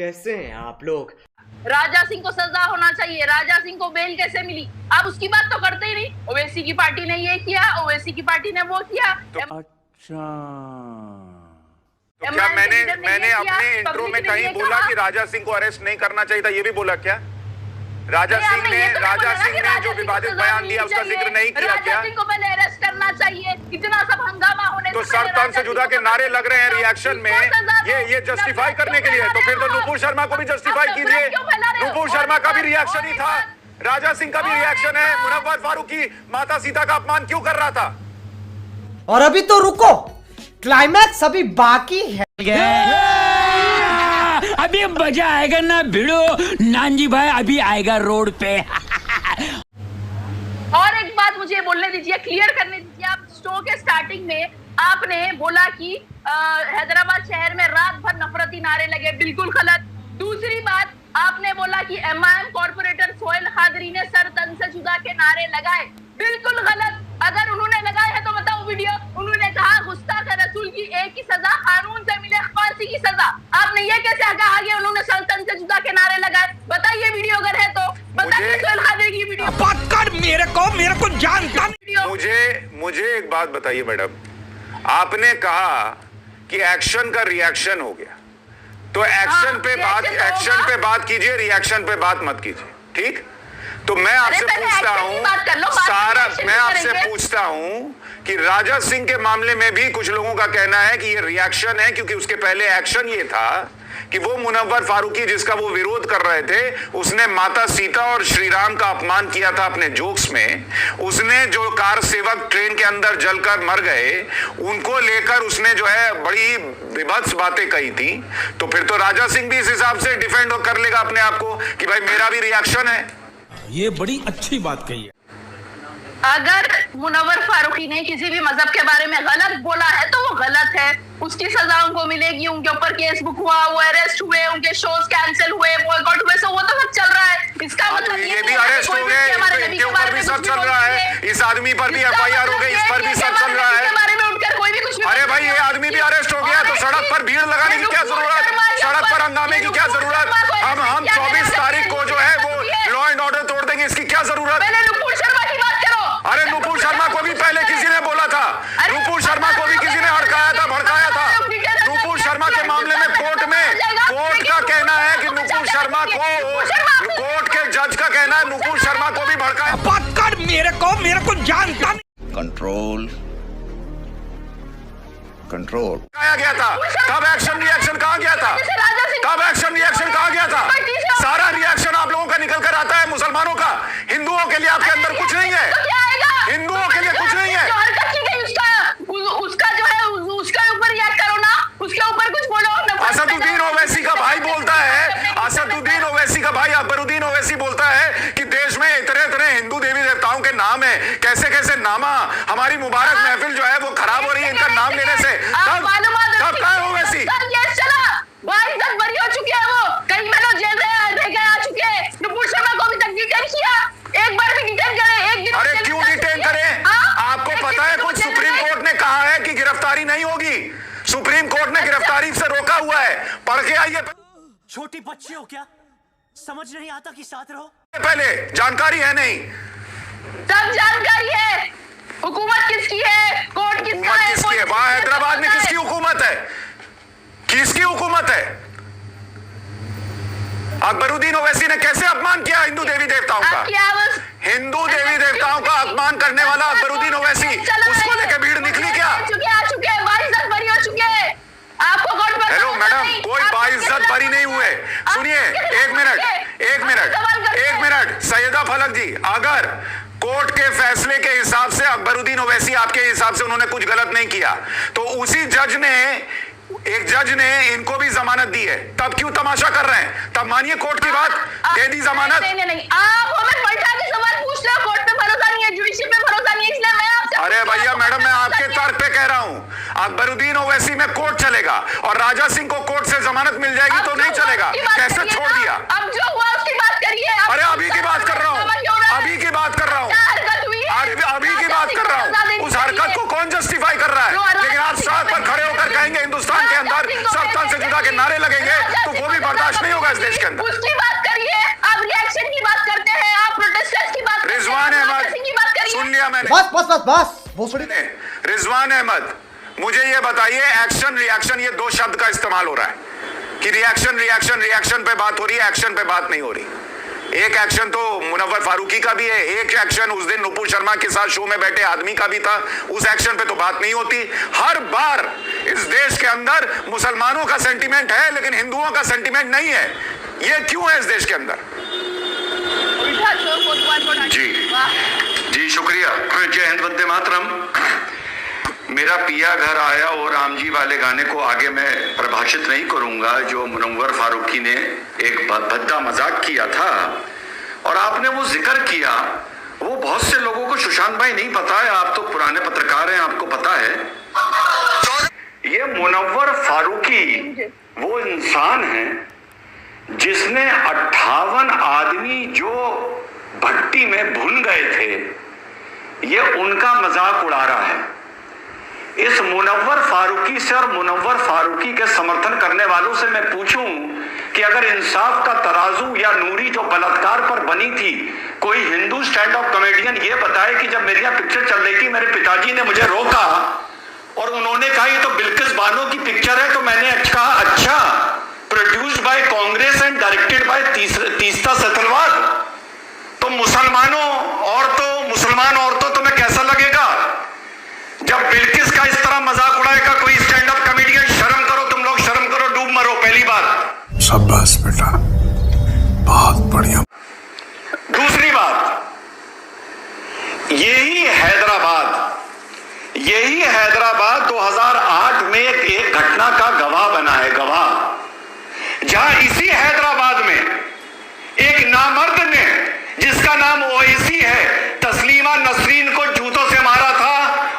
कैसे हैं आप लोग? राजा सिंह को सजा होना चाहिए। राजा सिंह को बेल कैसे मिली? आप उसकी बात तो करते ही नहीं। ओवैसी की पार्टी ने ये किया, ओवैसी की पार्टी ने वो किया। अच्छा, तो क्या मैंने अपने इंट्रो में कहीं बोला कि राजा सिंह को अरेस्ट नहीं करना चाहिए था? ये भी बोला क्या? राजा सिंह ने जो विवादित बयान दिया उसका जिक्र नहीं किया क्या? राजा सिंह को पहले अरेस्ट करना चाहिए। इतना सब हंगामा होने तो सर तन से जुदा के नारे लग रहे हैं रिएक्शन में, ये जस्टिफाई करने के लिए। तो फिर तो नुपुर शर्मा को भी जस्टिफाई कीजिए। नुपुर शर्मा का भी रिएक्शन ही था, राजा सिंह का भी रिएक्शन है। मुनव्वर फारूकी माता सीता का अपमान क्यों कर रहा था? और अभी तो रुको, क्लाइमैक्स अभी बाकी है। अभी मजा आएगा ना भिड़ो नानजी भाई, अभी आएगा रोड पे। और एक बात मुझे बोलने दीजिए, क्लियर करने दीजिए। आप शो के स्टार्टिंग में आपने बोला कि हैदराबाद शहर में रात भर नफरती नारे लगे, बिल्कुल गलत। दूसरी बात, आपने बोला कि एमआईएम कॉर्पोरेटर सोहेल कादरी ने सर तन से जुदा के नारे लगाए, बिल्कुल गलत। अगर उन्होंने लगाए हैं तो बताओ वीडियो। उन्होंने कहा गुस्ताख रसूल की एक ही सजा कानून से मिले फांसी की सजा। आपने ये कैसे कहा कि उन्होंने सर तन से जुदा के नारे लगाए? बताइए वीडियो अगर है तो बताइए सोहेल कादरी की वीडियो। बात कर, मेरे को जानता नहीं। मुझे एक बात बताइए मैडम, आपने कहा कि एक्शन का रिएक्शन हो गया, तो एक्शन पे बात कीजिए, रिएक्शन पे बात मत कीजिए, ठीक? तो मैं आपसे पूछता हूं कि राजा सिंह के मामले में भी कुछ लोगों का कहना है कि ये रिएक्शन है, क्योंकि उसके पहले एक्शन ये था कि वो मुनव्वर फारूकी जिसका वो विरोध कर रहे थे, उसने माता सीता और श्री राम का अपमान किया था अपने जोक्स में। उसने जो कार सेवक ट्रेन के अंदर जलकर मर गए, उनको लेकर उसने जो है बड़ी विभत्स बातें कही थी। तो फिर तो राजा सिंह भी इस हिसाब से डिफेंड कर लेगा अपने आप को कि भाई मेरा भी रिएक्शन है। ये बड़ी अच्छी बात कही है। अगर मुनव्वर फारूकी ने किसी भी मजहब के बारे में गलत बोला है तो वो गलत है, उसकी सजा उनको मिलेगी। उनके ऊपर केस बुक हुआ, वो अरेस्ट हुए, उनके शोज कैंसिल हुए, बॉयकॉट हुए, वो तो सब चल रहा है। इसका मतलब ये भी अरेस्ट हो गए, इनके ऊपर भी सब चल रहा है, इस आदमी पर भी एफआईआर हो गई, इस पर भी सब चल रहा है। अरे भाई ये आदमी भी अरेस्ट हो गया, तो सड़क पर भीड़ लगाने की क्या जरूरत? सड़क पर हंगामे की क्या जरूरत? हम 24 तारीख को जो है वो लॉ एंड ऑर्डर तोड़ देंगे, इसकी क्या जरूरत? अरे नुपुर शर्मा को भी पहले किसी ने बोला था, नुपुर शर्मा को भी किसी ने भड़काया था। नुपुर शर्मा के मामले में कोर्ट का कहना है कि नुपुर शर्मा को, कोर्ट के जज का कहना है नुपुर शर्मा को भी भड़काया। बात कर, मेरे को जानता नहीं। कंट्रोल कहा गया था, कब एक्शन रिएक्शन कहा गया था? कब एक्शन रिएक्शन कहा गया था? सारा रिएक्शन आप लोगों का निकल कर आता है मुसलमानों का। हिंदुओं के लिए आपके अंदर कुछ नहीं है, हिंदुओं के लिए कुछ नहीं है। उसका जो है उसके ऊपर रिएक्ट करो ना, उसके ऊपर कुछ बोलो। असदुद्दीन ओवैसी का भाई बोलता है, असदुद्दीन ओवैसी का भाई अकबरुद्दीन ओवैसी बोलता है कि देश में इतने हिंदू देवी देवताओं के नाम है, कैसे नामा, हमारी मुबारक महफिल जो है वो खराब हो रही है इनका नाम लेने से। तब कहा ओवैसी भाई सब बरी हो चुके हैं, वो कई महीनों जेल में आ चुके हैं। नुपुर शर्मा को अभी तक डिटेन किया, एक बार भी डिटेन करे, एक दिन। अरे क्यों डिटेन करें? आपको पता है कुछ सुप्रीम कोर्ट ने कहा है कि गिरफ्तारी नहीं होगी, सुप्रीम कोर्ट ने गिरफ्तारी से रोका हुआ है, पढ़ के आइए। छोटी बच्ची हो क्या, समझ नहीं आता कि साथ रहो? पहले जानकारी है नहीं, सब जानकारी है। हुकूमत किसकी है, कोर्ट किसका है, वहां हैदराबाद में किसकी हुकूमत है? किसकी हुकूमत है? अकबरुद्दीन ओवैसी ने कैसे अपमान किया हिंदू देवी देवताओं का? हिंदू देवी देवताओं का अपमान करने वाला अकबरुद्दीन ओवैसी, उसको लेकर भीड़ निकली क्या? हेलो मैडम, कोई बाइज्जत बरी नहीं हुए। सुनिए एक मिनट सैयदा फलक जी, अगर कोर्ट के फैसले के हिसाब से अकबरुद्दीन ओवैसी आपके हिसाब से उन्होंने कुछ गलत नहीं किया, तो उसी एक जज ने इनको भी जमानत दी है, तब क्यों तमाशा कर रहे हैं? तब मानिए कोर्ट की बात, दे दी जमानत। नहीं, आप हमें पलटा के सवाल पूछ रहे हो, कोर्ट पे भरोसा नहीं है, जुडिशरी पे भरोसा नहीं है, इसलिए मैं आपसे। अरे भैया मैडम, मैं आपके तर्क पे कह रहा हूं, अकबरुद्दीन ओवैसी में कोर्ट चलेगा और राजा सिंह को कोर्ट से जमानत मिल जाएगी तो नहीं चलेगा। कैसे छोड़ दिया? अब जो हुआ उसकी बात करिए। अरे अभी की बात कर रहा हूँ, अभी की बात कर रहा हूँ, उस हरकत को कौन जस्टिफाई कर रहा है? लेकिन आप सड़क पर खड़े होकर कहेंगे हिंदुस्तान के अंदर सब तन से जुदा के नारे लगेंगे, तो वो भी बर्दाश्त नहीं होगा। देश के अंदर? उसकी बात करिए, आप रिएक्शन की बात करते हैं, आप प्रोटेस्टर्स की बात करते हैं, रिजवान आप अहमद, protesting की बात करिए। सुन लिया मैंने। बस बस बस बस भोसड़ी। रिजवान अहमद, मुझे ये बताइए, एक्शन रिएक्शन ये दो शब्द का इस्तेमाल हो रहा है कि रिएक्शन रिएक्शन रिएक्शन पे बात हो रही है, एक्शन पे बात नहीं हो रही। एक एक्शन तो मुनव्वर फारूकी का भी है, एक एक्शन उस दिन नुपुर शर्मा के साथ शो में बैठे आदमी का भी था, उस एक्शन पे तो बात नहीं होती। हर बार इस देश के अंदर मुसलमानों का सेंटीमेंट है लेकिन हिंदुओं का सेंटीमेंट नहीं है। ये क्यों है इस देश के अंदर? उल्टा चोर कोतवाल को डांटे। जी। वाह। जी शुक्रिया। जय हिंद, वंदे मातरम। मेरा पिया घर आया और रामजी वाले गाने को आगे मैं प्रभाषित नहीं करूंगा, जो मुनव्वर फारूकी ने एक भद्दा मजाक किया था और आपने वो जिक्र किया। वो बहुत से लोगों को सुशांत भाई नहीं पता है, आप तो पुराने पत्रकार हैं, आपको पता है। ये मुनव्वर फारूकी वो इंसान है जिसने 58 आदमी जो भट्टी में भुन गए थे, ये उनका मजाक उड़ा रहा है। इस मुनव्वर फारूकी से और मुनव्वर फारूकी के समर्थन करने वालों से मैं पूछूं कि अगर इंसाफ का तराजू या नूरी जो बलात्कार पर बनी थी, कोई हिंदू स्टैंड अप कॉमेडियन ये बताए कि जब मेरी यहाँ पिक्चर चल रही थी, मेरे पिताजी ने मुझे रोका और उन्होंने कहा ये तो बिल्किस बानो की पिक्चर है, तो मैंने कहा अच्छा, produced by Congress and directed by Teesta Setalvad, तो मुसलमान औरतों तुम्हें कैसा लगेगा जब बिल्किस का इस तरह मजाक उड़ाएगा कोई स्टैंड अप कॉमेडियन? शर्म करो, तुम लोग शर्म करो, डूब मरो। पहली बात। शाबाश बेटा, बहुत बढ़िया। दूसरी बात, यही हैदराबाद 2008 में एक घटना का गवाह बना है, गवाह, जहां इसी हैदराबाद में एक नामर्द ने, जिसका नाम ओवैसी है, तस्लीमा नसरीन को जूतों से मारा था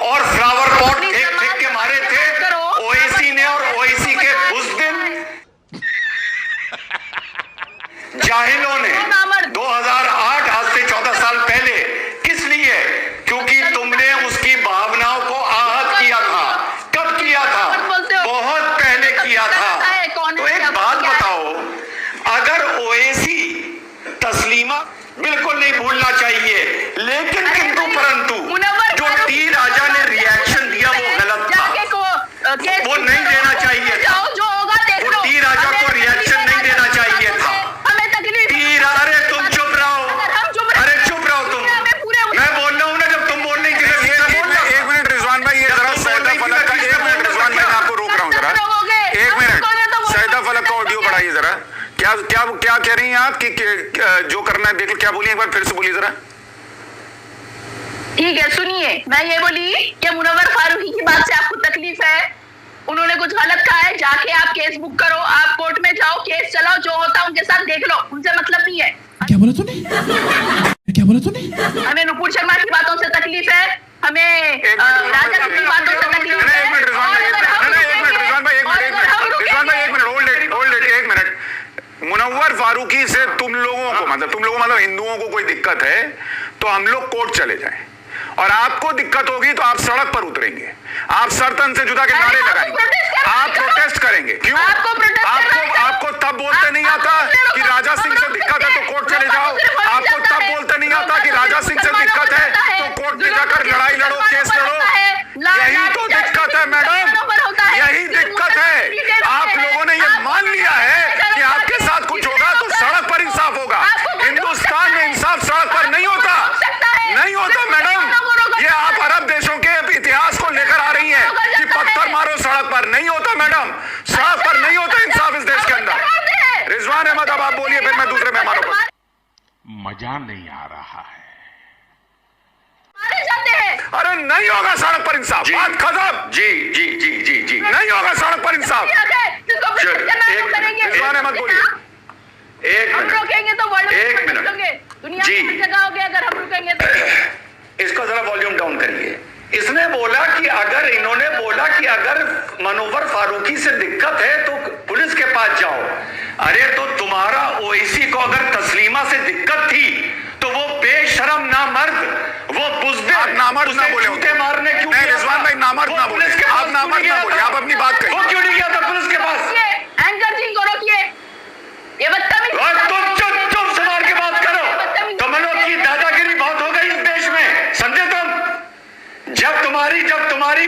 और फ्लावर पॉट फेंक के मारे थे ओवैसी ने। और ओवैसी के उस दिन जाहिलों ने 2008, आज से 14 साल पहले, किस लिए? क्योंकि तुमने उसकी भावनाओं को आहत किया था। कब किया था? बहुत पहले किया था। तो एक बात बताओ, अगर ओवैसी तस्लीमा बिल्कुल नहीं भूलना चाहिए, लेकिन किंतु परंतु जो टी राजा ने रिएक्शन दिया वो गलत था, वो नहीं देना चाहिए था। वो टी राजा को रिएक्शन नहीं देना चाहिए था। अरे तुम चुप रहो, अरे चुप रहो तुम। मैं बोल रहा हूँ ना, जब तुम बोल नहीं थे। एक मिनट रिजवान भाई, ये जरा सैदा फलक का, एक मिनट रिजवान भाई, मैं आपको रोक रहा हूँ जरा, एक मिनट। सैदा फलक का ऑडियो बढ़ाइए जरा। क्या क्या क्या कह रही हैं आप कि जो करना है देख लो? क्या बोलिए, एक बार फिर से बोलिए जरा। ठीक है, सुनिए, मैं ये बोली कि मुनव्वर फारूकी की बात से आपको तकलीफ है, उन्होंने कुछ गलत कहा है, जाके आप केस बुक करो, आप कोर्ट में जाओ, केस चलाओ, जो होता है उनके साथ देख लो, उनसे मतलब नहीं है। क्या बोला तूने? हमें नुपुर शर्मा की बातों से तकलीफ है, हमें राजा की बातों से तकलीफ है। मुनव्वर फारूकी से तुम लोगों को मतलब हिंदुओं को कोई दिक्कत है तो हम लोग कोर्ट चले जाएं, और आपको दिक्कत होगी तो आप सड़क पर उतरेंगे, आप सरतन से जुदा के नारे लगाएंगे, आप प्रोटेस्ट करेंगे। क्यों? आपको तब बोलते नहीं आता कि राजा सिंह से दिक्कत है तो कोर्ट चले जाओ, आपको तब बोलते नहीं आता कि राजा सिंह से दिक्कत है तो कोर्ट में जाकर लड़ाई लड़ो, केस लड़ो। यही तो दिक्कत है मैडम, यही दिक्कत है। आप लोगों ने ये मान लिया है कि आपके साथ कुछ होगा तो सड़क पर इंसाफ होगा। हिंदुस्तान में इंसाफ सड़क पर नहीं होता, नहीं होता मैडम। ये आप अरब देशों के इतिहास को लेकर आ रही हैं कि पत्थर मारो सड़क पर, नहीं होता मैडम, सड़क पर नहीं होता इंसाफ इस देश के अंदर। रिजवान अहमद, अब आप बोलिए, फिर मैं दूसरे मेहमानों को। मजा नहीं आ रहा है। अरे नहीं होगा सड़क पर इंसाफ, बात खत्म। जी जी जी जी जी, नहीं होगा सड़क पर इंसाफ। रिजवान अहमद बोलिए। हम रोकेंगे तो वर्ल्ड एक मिनट। दुनिया जी। में जगह होगी, अगर हम रुकेंगे तो। इसको जरा वॉल्यूम डाउन करिए। इसने बोला कि इन्होंने बोला कि अगर मुनव्वर फारूकी से दिक्कत है तो पुलिस के पास जाओ। अरे तो तुम्हारा ओवैसी को अगर तस्लीमा से दिक्कत थी तो वो बेशरम नामर्द, वो बुज़दिल, आप नामर्द ना बोले, जूते मारने क्यों? नहीं रिजवान भाई, नामर्द ना बोले, आप नामर्द ना बोले, आप अपनी बात करिए। वो क्यों नहीं गया था पुलिस के पास? एंकर सिंह को रोकिए, ये बता हमारी